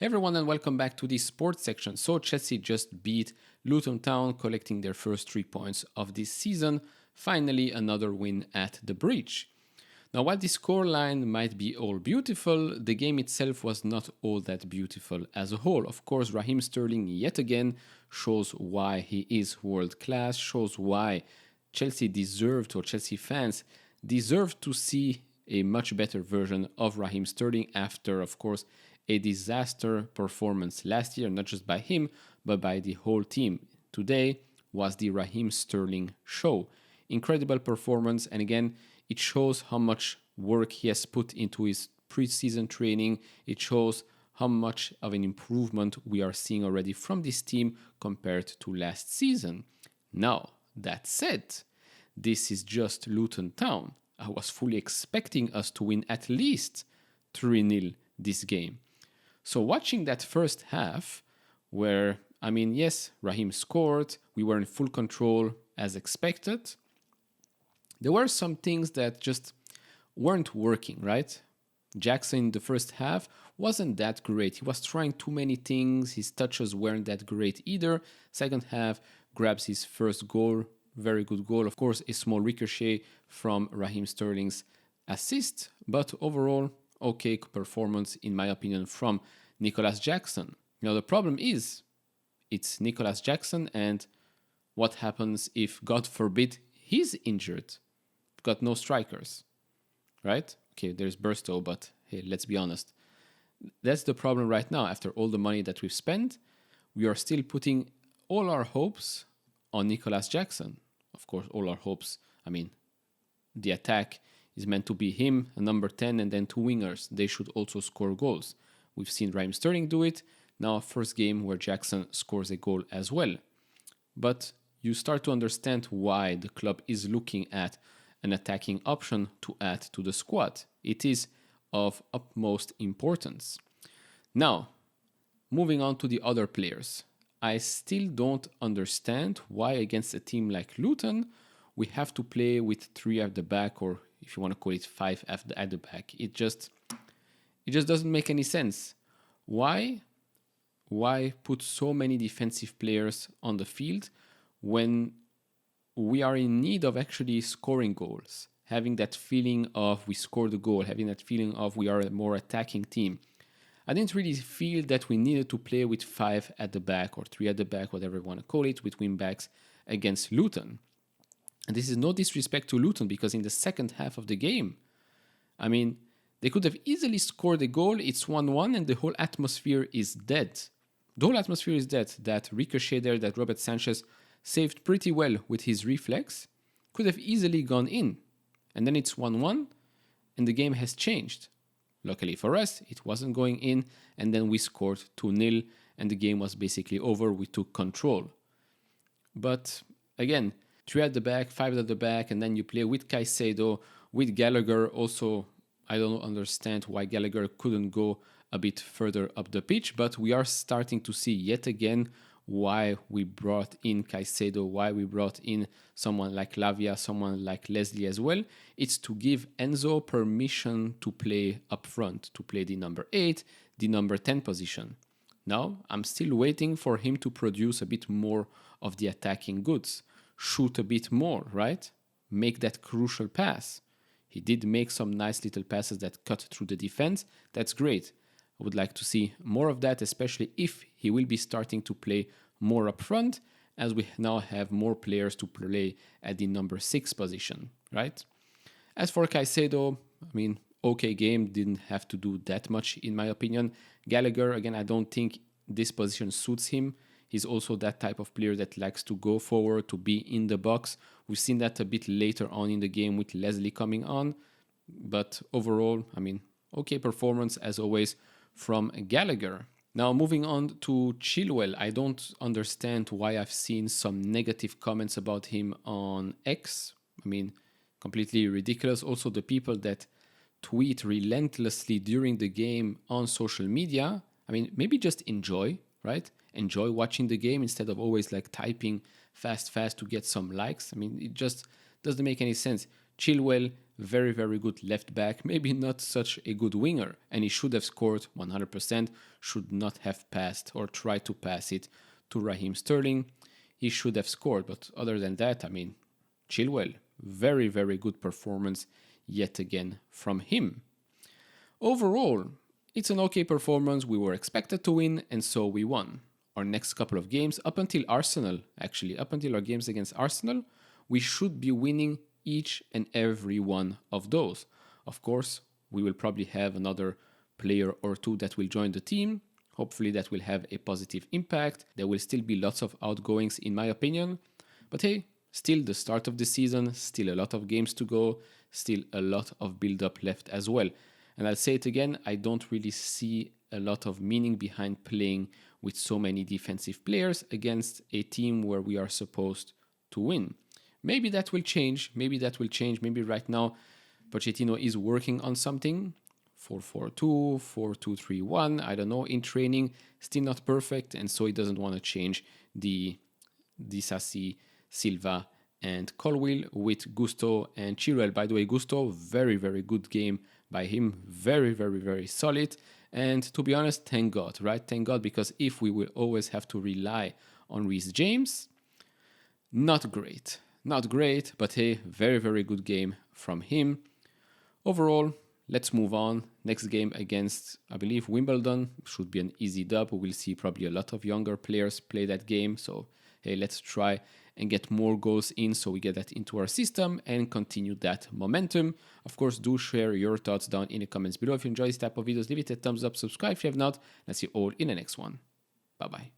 Hey everyone, and welcome back to the sports section. So Chelsea just beat Luton Town, collecting their first 3 points of this season. Finally, another win at the Bridge. Now, while the scoreline might be all beautiful, the game itself was not all that beautiful as a whole. Of course, Raheem Sterling yet again shows why he is world class, shows why Chelsea deserved, or Chelsea fans deserve to see a much better version of Raheem Sterling after, of course, a disaster performance last year, not just by him, but by the whole team. Today was the Raheem Sterling show. Incredible performance, and again, it shows how much work he has put into his preseason training. It shows how much of an improvement we are seeing already from this team compared to last season. Now, that said, this is just Luton Town. I was fully expecting us to win at least 3-0 this game. So watching that first half, where, yes, Raheem scored, we were in full control as expected, there were some things that just weren't working, right? Jackson in the first half wasn't that great. He was trying too many things. His touches weren't that great either. Second half, grabs his first goal, very good goal. Of course, a small ricochet from Raheem Sterling's assist, but overall, okay performance, in my opinion, from Nicolas Jackson. Now, the problem is, it's Nicolas Jackson, and what happens if, God forbid, he's injured? We've got no strikers, right? Okay, there's Burstow, but hey, let's be honest. That's the problem right now. After all the money that we've spent, we are still putting all our hopes on Nicolas Jackson. Of course, all our hopes, the attack is meant to be him, a number 10, and then two wingers. They should also score goals. We've seen Raheem Sterling do it. Now, first game where Jackson scores a goal as well. But you start to understand why the club is looking at an attacking option to add to the squad. It is of utmost importance. Now, moving on to the other players. I still don't understand why against a team like Luton, we have to play with three at the back, or if you want to call it five at the back. It just doesn't make any sense. Why put so many defensive players on the field when we are in need of actually scoring goals, having that feeling of we scored a goal, having that feeling of we are a more attacking team? I didn't really feel that we needed to play with five at the back or three at the back, whatever you want to call it, with wing backs against Luton. And this is no disrespect to Luton, because in the second half of the game, they could have easily scored a goal. It's 1-1 and the whole atmosphere is dead. The whole atmosphere is dead. That ricochet there that Robert Sanchez saved pretty well with his reflex could have easily gone in. And then it's 1-1 and the game has changed. Luckily for us, it wasn't going in, and then we scored 2-0 and the game was basically over. We took control. But again, 3 at the back, 5 at the back, and then you play with Caicedo, with Gallagher. Also, I don't understand why Gallagher couldn't go a bit further up the pitch, but we are starting to see yet again why we brought in Caicedo, why we brought in someone like Lavia, someone like Leslie as well. It's to give Enzo permission to play up front, to play the number 8, the number 10 position. Now, I'm still waiting for him to produce a bit more of the attacking goods. Shoot a bit more, right? Make that crucial pass. He did make some nice little passes that cut through the defense. That's great. I would like to see more of that, especially if he will be starting to play more up front, as we now have more players to play at the number 6 position, right? As for Caicedo, okay game, didn't have to do that much in my opinion. Gallagher, again, I don't think this position suits him. He's also that type of player that likes to go forward, to be in the box. We've seen that a bit later on in the game with Leslie coming on. But overall, okay performance as always from Gallagher. Now, moving on to Chilwell, I don't understand why I've seen some negative comments about him on X. Completely ridiculous. Also, the people that tweet relentlessly during the game on social media, maybe just enjoy, right? Enjoy watching the game instead of always typing fast to get some likes. It just doesn't make any sense. Chilwell, very, very good left back, maybe not such a good winger, and he should have scored 100%, should not have passed or tried to pass it to Raheem Sterling. He should have scored, but other than that, I mean, Chilwell, very, very good performance yet again from him. Overall, it's an okay performance. We were expected to win, and so we won. Our next couple of games, up until our games against Arsenal, we should be winning each and every one of those. Of course, we will probably have another player or two that will join the team. Hopefully that will have a positive impact. There will still be lots of outgoings in my opinion. But hey, still the start of the season, still a lot of games to go, still a lot of build-up left as well. And I'll say it again, I don't really see a lot of meaning behind playing with so many defensive players against a team where we are supposed to win. Maybe that will change. Maybe right now Pochettino is working on something. 4-4-2, 4-2-3-1, I don't know, in training, still not perfect, and so he doesn't want to change the Disasi, Silva, and Colwill with Gusto and Chilwell. By the way, Gusto, very, very good game by him, very, very, very solid. And to be honest, thank God, right? Thank God, because if we will always have to rely on Reece James, not great, but hey, very, very good game from him. Overall, let's move on. Next game against, I believe, Wimbledon should be an easy dub. We will see probably a lot of younger players play that game. So, hey, let's try and get more goals in so we get that into our system and continue that momentum. Of course, do share your thoughts down in the comments below. If you enjoy this type of videos, leave it a thumbs up, subscribe if you have not, and I'll see you all in the next one. Bye-bye.